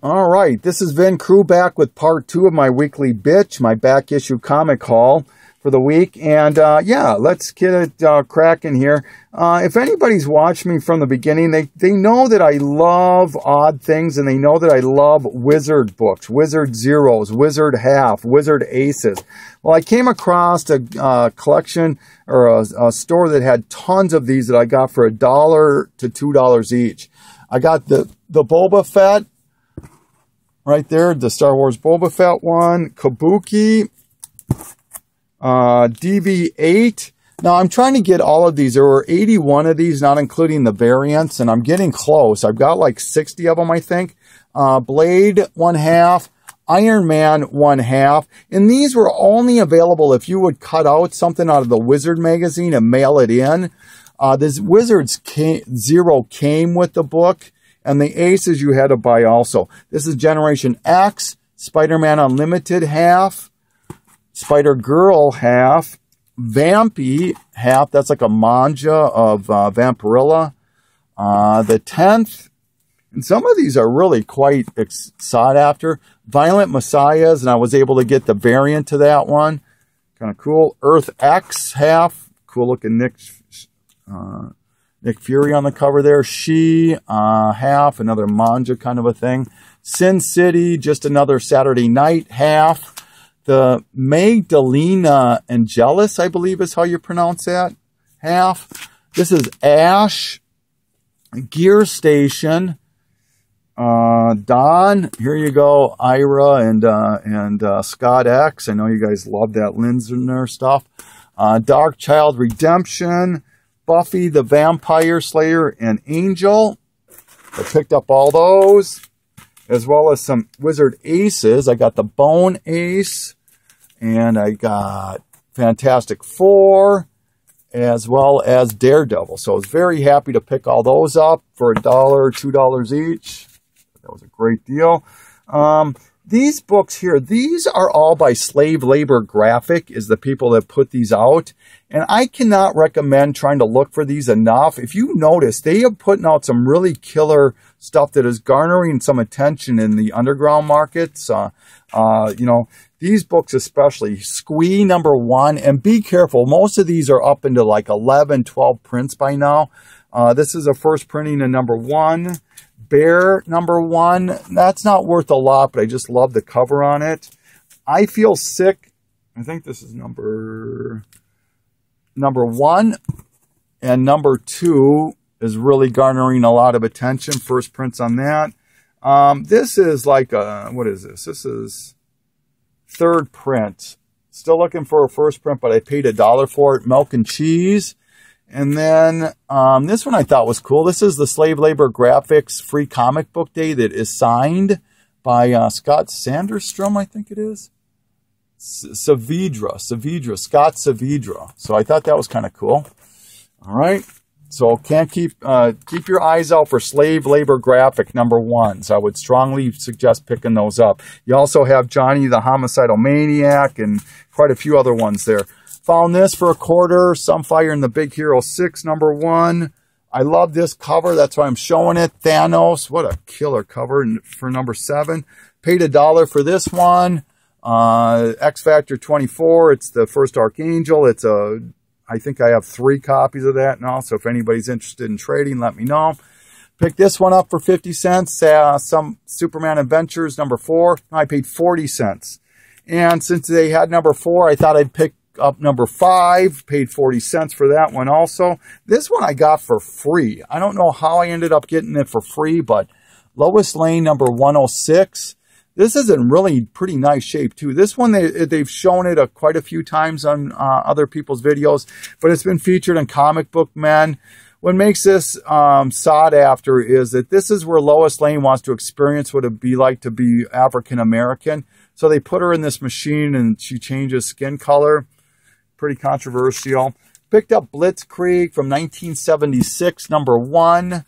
All right, this is Vin Crew back with part 2 of my weekly bitch, my back issue comic haul for the week. And yeah, let's get it cracking here. If anybody's watched me from the beginning, they know that I love odd things, and they know that I love wizard books, wizard zeros, wizard half, wizard aces. Well, I came across a collection or a store that had tons of these that I got for $1 to $2 each. I got the Boba Fett. Right there, the Star Wars Boba Fett one, Kabuki, DB8. Now, I'm trying to get all of these. There were 81 of these, not including the variants, and I'm getting close. I've got like 60 of them, I think. Blade, 1/2. Iron Man, 1/2. And these were only available if you would cut out something out of the Wizard magazine and mail it in. This Wizards Zero came with the book. And the aces you had to buy also. This is Generation X, Spider-Man Unlimited half, Spider-Girl half, Vampy half. That's like a manga of Vampirilla. The 10th. And some of these are really quite sought after. Violent Messiahs, and I was able to get the variant to that one. Kind of cool. Earth X half. Cool looking Nick Fury on the cover there. She, half, another manga kind of a thing. Sin City, just another Saturday Night, half. The Magdalena Angelus, I believe is how you pronounce that, half. This is Ash, Gear Station, Don, here you go, Ira and Scott X. I know you guys love that Linsner stuff. Dark Child Redemption, Buffy the Vampire Slayer, and Angel. I picked up all those, as well as some Wizard Aces. I got the Bone Ace, and I got Fantastic Four, as well as Daredevil. So I was very happy to pick all those up for $1, $2 each. That was a great deal. These books here, these are all by Slave Labor Graphic, is the people that put these out. And I cannot recommend trying to look for these enough. If you notice, they are putting out some really killer stuff that is garnering some attention in the underground markets. You know, these books especially, Squee #1, and be careful. Most of these are up into like 11, 12 prints by now. This is a first printing of #1. Bear #1, that's not worth a lot, but I just love the cover on it. I Feel Sick, I think this is number 1, and #2 is really garnering a lot of attention. First prints on that. This is like what is this? This is third print. Still looking for a first print, but I paid $1 for it. Milk and Cheese. And then this one I thought was cool. This is the Slave Labor Graphics Free Comic Book Day that is signed by Scott Sanderstrom, I think it is. Scott Saavedra. So I thought that was kind of cool. All right. So can't keep your eyes out for Slave Labor Graphic #1s. I would strongly suggest picking those up. You also have Johnny the Homicidal Maniac and quite a few other ones there. Found this for $1. Sunfire and the Big Hero 6 #1. I love this cover. That's why I'm showing it. Thanos. What a killer cover for #7. Paid $1 for this one. X Factor 24. It's the first Archangel. I think I have 3 copies of that now. So if anybody's interested in trading, let me know. Picked this one up for 50 cents. Some Superman Adventures #4. I paid 40 cents. And since they had #4, I thought I'd pick up #5, paid 40 cents for that one also. This one I got for free. I don't know how I ended up getting it for free, but Lois Lane #106. This is in really pretty nice shape too. This one, they've shown it quite a few times on other people's videos, but it's been featured in Comic Book Men. What makes this sought after is that this is where Lois Lane wants to experience what it'd be like to be African American. So they put her in this machine and she changes skin color. Pretty controversial. Picked up Blitzkrieg from 1976, #1.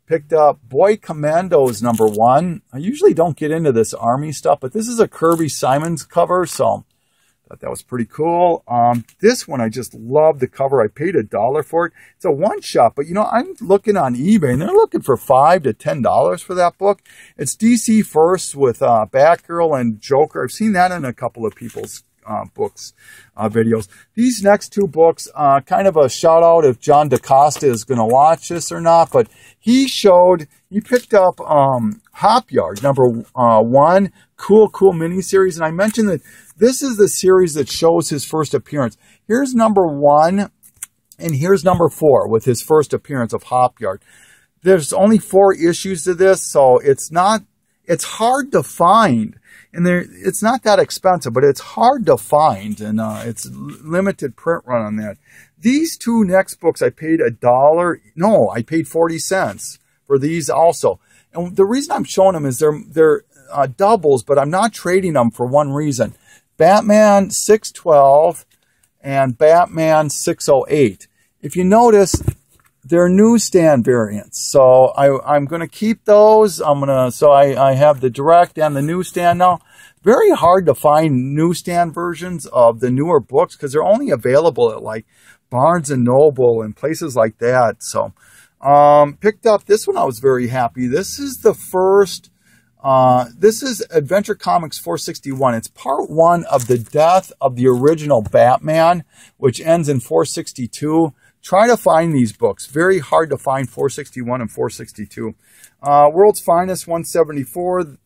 Picked up Boy Commandos #1. I usually don't get into this army stuff, but this is a Kirby Simons cover, so Thought that was pretty cool. This one, I just love the cover. I paid $1 for it. It's a one-shot, but, you know, I'm looking on eBay, and they're looking for $5 to $10 for that book. It's DC First with Batgirl and Joker. I've seen that in a couple of people's books, videos. These next two books, kind of a shout-out if John DaCosta is going to watch this or not, but he picked up Hop Yard, number 1, cool miniseries, and I mentioned that this is the series that shows his first appearance. Here's number 1, and here's number 4 with his first appearance of Hop Yard. There's only 4 issues to this, so it's hard to find, and it's not that expensive, but it's hard to find, and it's limited print run on that. These two next books, I paid $1. No, I paid 40 cents for these also. And the reason I'm showing them is they're doubles, but I'm not trading them for one reason. Batman 612 and Batman 608. If you notice, they're newsstand variants. So I'm going to keep those. So I have the direct and the newsstand now. Very hard to find newsstand versions of the newer books because they're only available at like Barnes and Noble and places like that. So picked up this one. I was very happy. This is the first. This is Adventure Comics 461. It's part 1 of the death of the original Batman, which ends in 462. Try to find these books. Very hard to find 461 and 462. World's Finest 174.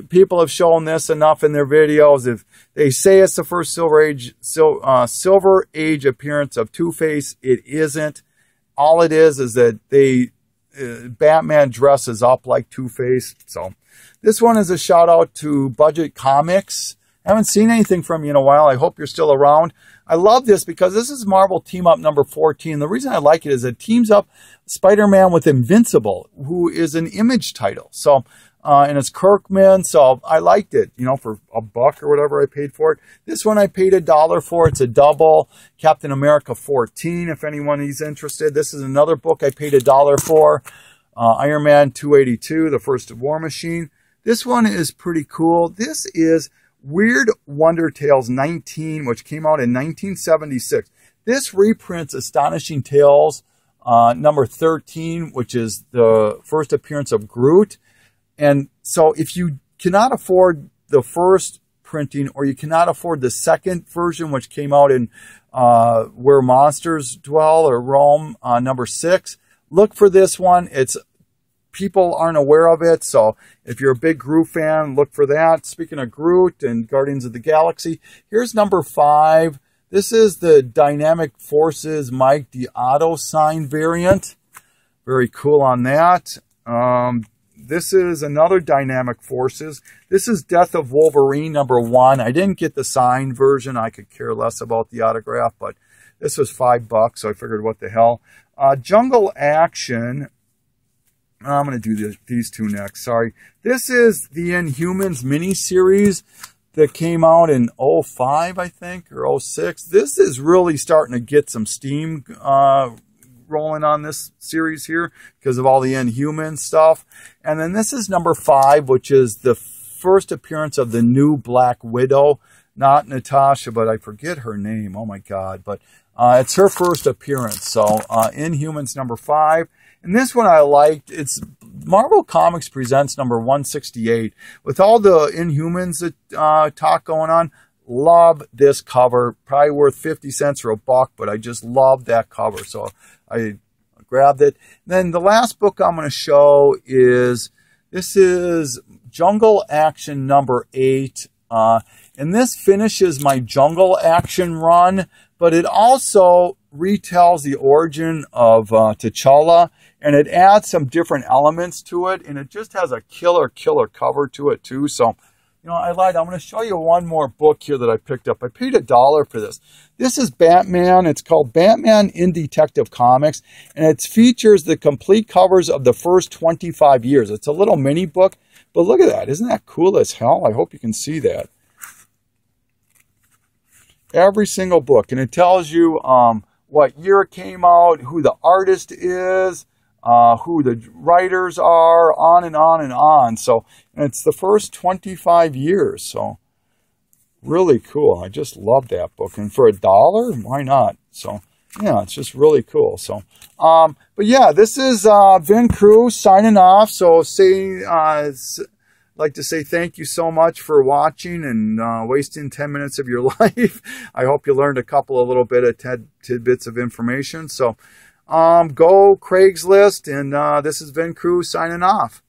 People have shown this enough in their videos. If they say it's the first Silver Age appearance of Two-Face, it isn't. All it is that Batman dresses up like Two-Face. So this one is a shout out to Budget Comics. I haven't seen anything from you in a while. I hope you're still around. I love this because this is Marvel Team Up number 14. The reason I like it is it teams up Spider-Man with Invincible, who is an Image title. So, and it's Kirkman. So I liked it, you know, for $1 or whatever I paid for it. This one I paid $1 for. It's a double. Captain America 14, if anyone is interested. This is another book I paid $1 for. Iron Man 282, the first War Machine. This one is pretty cool. This is Weird Wonder Tales 19, which came out in 1976. This reprints Astonishing Tales number 13, which is the first appearance of Groot. And so if you cannot afford the first printing or you cannot afford the second version, which came out in Where Monsters Dwell or Roam, number 6, look for this one. People aren't aware of it, so if you're a big Groot fan, look for that. Speaking of Groot and Guardians of the Galaxy, here's number 5. This is the Dynamic Forces Mike Deodato sign variant. Very cool on that. This is another Dynamic Forces. This is Death of Wolverine number 1. I didn't get the signed version. I could care less about the autograph, but this was $5, so I figured what the hell. Jungle Action. I'm going to do these two next. Sorry. This is the Inhumans miniseries that came out in 05, I think, or 06. This is really starting to get some steam rolling on this series here because of all the Inhuman stuff. And then this is number 5, which is the first appearance of the new Black Widow. Not Natasha, but I forget her name. Oh, my God. But it's her first appearance. So Inhumans number 5. And this one I liked. It's Marvel Comics Presents number 168. With all the Inhumans talk going on, love this cover. Probably worth 50 cents or $1, but I just love that cover. So I grabbed it. Then the last book I'm going to show is, this is Jungle Action number 8. And this finishes my Jungle Action run, but it also retells the origin of T'Challa, and it adds some different elements to it, and it just has a killer cover to it too. So, you know, I lied. I'm going to show you one more book here that I picked up. I paid $1 for this. This is Batman. It's called Batman in Detective Comics, and it features the complete covers of the first 25 years. It's a little mini book, but look at that. Isn't that cool as hell? I hope you can see that. Every single book, and it tells you what year it came out, who the artist is, who the writers are, on and on and on. So, and it's the first 25 years. So, Really cool. I just love that book. And for $1, why not? So, yeah, it's just really cool. So, but yeah, this is Vin Cruz signing off. So, like to say thank you so much for watching and wasting 10 minutes of your life. I hope you learned a couple of little bit of tidbits of information. So, go Craigslist, and this is Vin Cruz signing off.